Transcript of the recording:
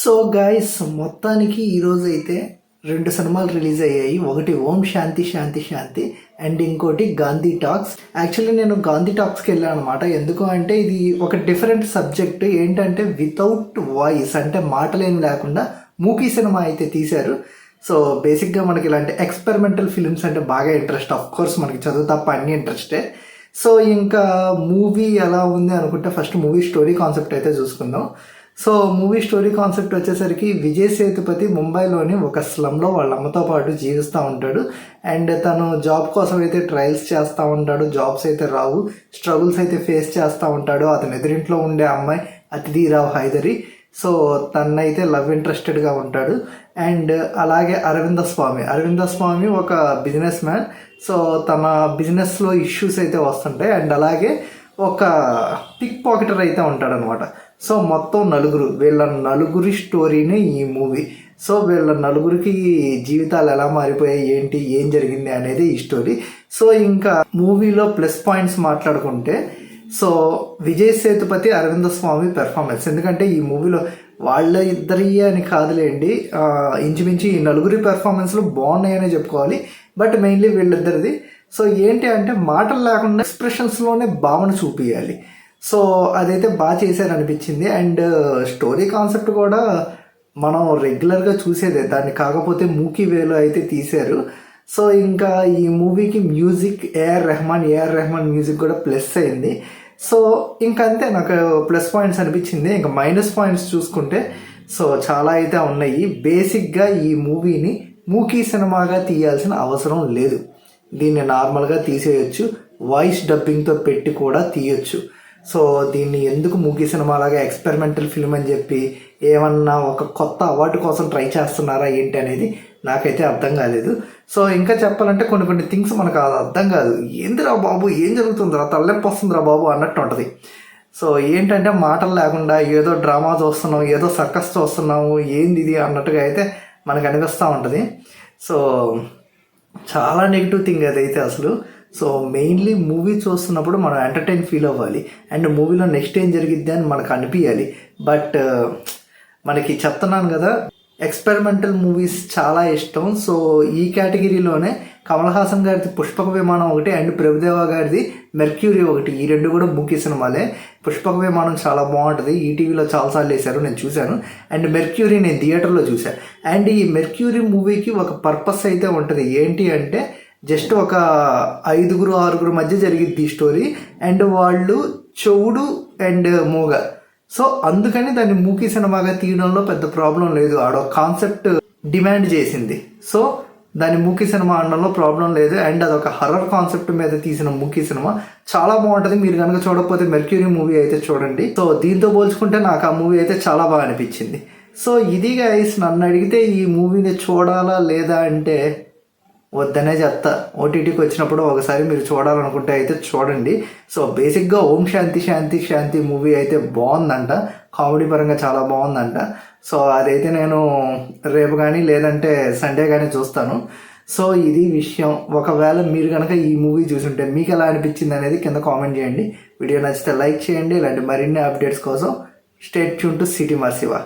So guys మొత్తానికి ఈరోజు అయితే 2 సినిమాలు రిలీజ్ అయ్యాయి. ఒకటి ఓం శాంతి శాంతి శాంతి అండ్ ఇంకోటి గాంధీ టాక్స్. యాక్చువల్లీ నేను గాంధీ టాక్స్కి వెళ్ళాను అనమాట. ఎందుకు అంటే ఇది ఒక డిఫరెంట్ సబ్జెక్ట్. ఏంటంటే వితౌట్ వాయిస్, అంటే మాటలేం లేకుండా మూకీ సినిమా అయితే తీశారు. సో బేసిక్గా మనకి ఇలాంటి ఎక్స్పెరిమెంటల్ ఫిలిమ్స్ అంటే బాగా ఇంట్రెస్ట్. ఆఫ్ కోర్స్ మనకి చదువు తప్ప అన్ని ఇంట్రెస్టే. సో ఇంకా మూవీ ఎలా ఉంది అనుకుంటే ఫస్ట్ మూవీ స్టోరీ కాన్సెప్ట్ అయితే చూసుకుందాం. సో మూవీ స్టోరీ కాన్సెప్ట్ వచ్చేసరికి విజయ్ సేతుపతి ముంబైలోని ఒక స్లమ్లో వాళ్ళ అమ్మతో పాటు జీవిస్తూ ఉంటాడు. అండ్ తను జాబ్ కోసం అయితే ట్రయల్స్ చేస్తూ ఉంటాడు. జాబ్స్ అయితే రావు, స్ట్రగుల్స్ అయితే ఫేస్ చేస్తూ ఉంటాడు. అతని ఎదురింట్లో ఉండే అమ్మాయి అతిథిరావు హైదరి. సో తనైతే లవ్ ఇంట్రెస్టెడ్గా ఉంటాడు. అండ్ అలాగే అరవింద స్వామి ఒక బిజినెస్ మ్యాన్. సో తన బిజినెస్లో ఇష్యూస్ అయితే వస్తుంటాయి. అండ్ అలాగే ఒక పిక్ పాకెటర్ అయితే ఉంటాడనమాట. సో మొత్తం వీళ్ళ నలుగురి స్టోరీనే ఈ మూవీ. సో వీళ్ళ నలుగురికి జీవితాలు ఎలా మారిపోయాయి, ఏంటి, ఏం జరిగింది అనేది ఈ స్టోరీ. సో ఇంకా మూవీలో ప్లస్ పాయింట్స్ మాట్లాడుకుంటే, సో విజయ్ సేతుపతి అరవింద స్వామి పెర్ఫార్మెన్స్. ఎందుకంటే ఈ మూవీలో వాళ్ళ ఇద్దరి అని కాదులేండి, ఇంచుమించి ఈ నలుగురి పెర్ఫార్మెన్స్లు బాగున్నాయనే చెప్పుకోవాలి. But mainly వీళ్ళిద్దరిది. సో ఏంటి అంటే మాటలు లేకుండా ఎక్స్ప్రెషన్స్లోనే భావన చూపించాలి. సో అదైతే బాగా చేశారనిపించింది. అండ్ స్టోరీ కాన్సెప్ట్ కూడా మనం రెగ్యులర్గా చూసేదే, దాన్ని కాకపోతే మూకీ వేలో అయితే తీశారు. సో ఇంకా ఈ మూవీకి మ్యూజిక్ ఏఆర్ రెహమాన్ మ్యూజిక్ కూడా ప్లస్ అయింది. సో ఇంకంతే నాకు ప్లస్ పాయింట్స్ అనిపించింది. ఇంకా మైనస్ పాయింట్స్ చూసుకుంటే సో చాలా అయితే ఉన్నాయి. బేసిక్గా ఈ మూవీని మూకీ సినిమాగా తీయాల్సిన అవసరం లేదు. దీన్ని నార్మల్గా తీసేయచ్చు, వాయిస్ డబ్బింగ్తో పెట్టి కూడా తీయొచ్చు. సో దీన్ని ఎందుకు మూకీ సినిమాలాగా ఎక్స్పెరిమెంటల్ ఫిల్మ్ అని చెప్పి ఏమన్నా ఒక కొత్త అవార్డు కోసం ట్రై చేస్తున్నారా ఏంటి అనేది నాకైతే అర్థం కాలేదు. సో ఇంకా చెప్పాలంటే కొన్ని థింగ్స్ మనకు అర్థం కాదు. ఏందిరా బాబు, ఏం జరుగుతుందిరా, తలనొప్పి వస్తుందిరా బాబు అన్నట్టు ఉంటుంది. సో ఏంటంటే మాటలు లేకుండా ఏదో డ్రామా చూస్తున్నాం, ఏదో సర్కస్ చూస్తున్నాము, ఏంది ఇది అన్నట్టుగా అయితే మనకు అనిపిస్తూ ఉంటుంది. సో చాలా నెగిటివ్ థింగ్ అదైతే అసలు. సో మెయిన్లీ మూవీ చూస్తున్నప్పుడు మనం ఎంటర్టైన్ ఫీల్ అవ్వాలి. అండ్ మూవీలో నెక్స్ట్ ఏం జరిగిద్ది అని మనకు అనిపించాలి. బట్ మనకి చెప్తున్నాను కదా, ఎక్స్పెరిమెంటల్ మూవీస్ చాలా ఇష్టం. సో ఈ కేటగిరీలోనే కమల్ హాసన్ గారిది పుష్పక విమానం ఒకటి అండ్ ప్రభుదేవా గారిది మెర్క్యూరీ ఒకటి. ఈ రెండు కూడా మూకీ సినిమాలే. పుష్పక విమానం చాలా బాగుంటుంది, ఈటీవీలో చాలాసార్లు వేశారు, నేను చూశాను. అండ్ మెర్క్యూరీ నేను థియేటర్లో చూశాను. అండ్ ఈ మెర్క్యూరీ మూవీకి ఒక పర్పస్ అయితే ఉంటుంది. ఏంటి అంటే జస్ట్ ఒక 5-6 మధ్య జరిగిద్ది ఈ స్టోరీ. అండ్ వాళ్ళు చెవుడు అండ్ మూగ. సో అందుకని దాన్ని మూకీ సినిమాగా తీయడంలో పెద్ద ప్రాబ్లం లేదు. ఆడ కాన్సెప్ట్ డిమాండ్ చేసింది. సో దాన్ని మూకీ సినిమా అనడంలో ప్రాబ్లం లేదు. అండ్ అదొక హర్రర్ కాన్సెప్ట్ మీద తీసిన మూకీ సినిమా చాలా బాగుంటుంది. మీరు కనుక చూడకపోతే మెర్క్యూరీ మూవీ అయితే చూడండి. సో దీంతో పోల్చుకుంటే నాకు ఆ మూవీ అయితే చాలా బాగా అనిపించింది. సో ఇది గైస్, నన్ను అడిగితే ఈ మూవీని చూడాలా లేదా అంటే వద్దనే చెప్తా. ఓటీటీకి వచ్చినప్పుడు ఒకసారి మీరు చూడాలనుకుంటే అయితే చూడండి. సో బేసిక్గా ఓం శాంతి శాంతి శాంతి మూవీ అయితే బాగుందంట, కామెడీ పరంగా చాలా బాగుందంట. సో అదైతే నేను రేపు కానీ లేదంటే సండే కానీ చూస్తాను. సో ఇది విషయం. ఒకవేళ మీరు కనుక ఈ మూవీ చూసుంటే మీకు ఎలా అనిపించింది అనేది కింద కామెంట్ చేయండి. వీడియో నచ్చితే లైక్ చేయండి. ఇలాంటి మరిన్ని అప్డేట్స్ కోసం స్టే ట్యూన్ టు సిటీ మర్సివా.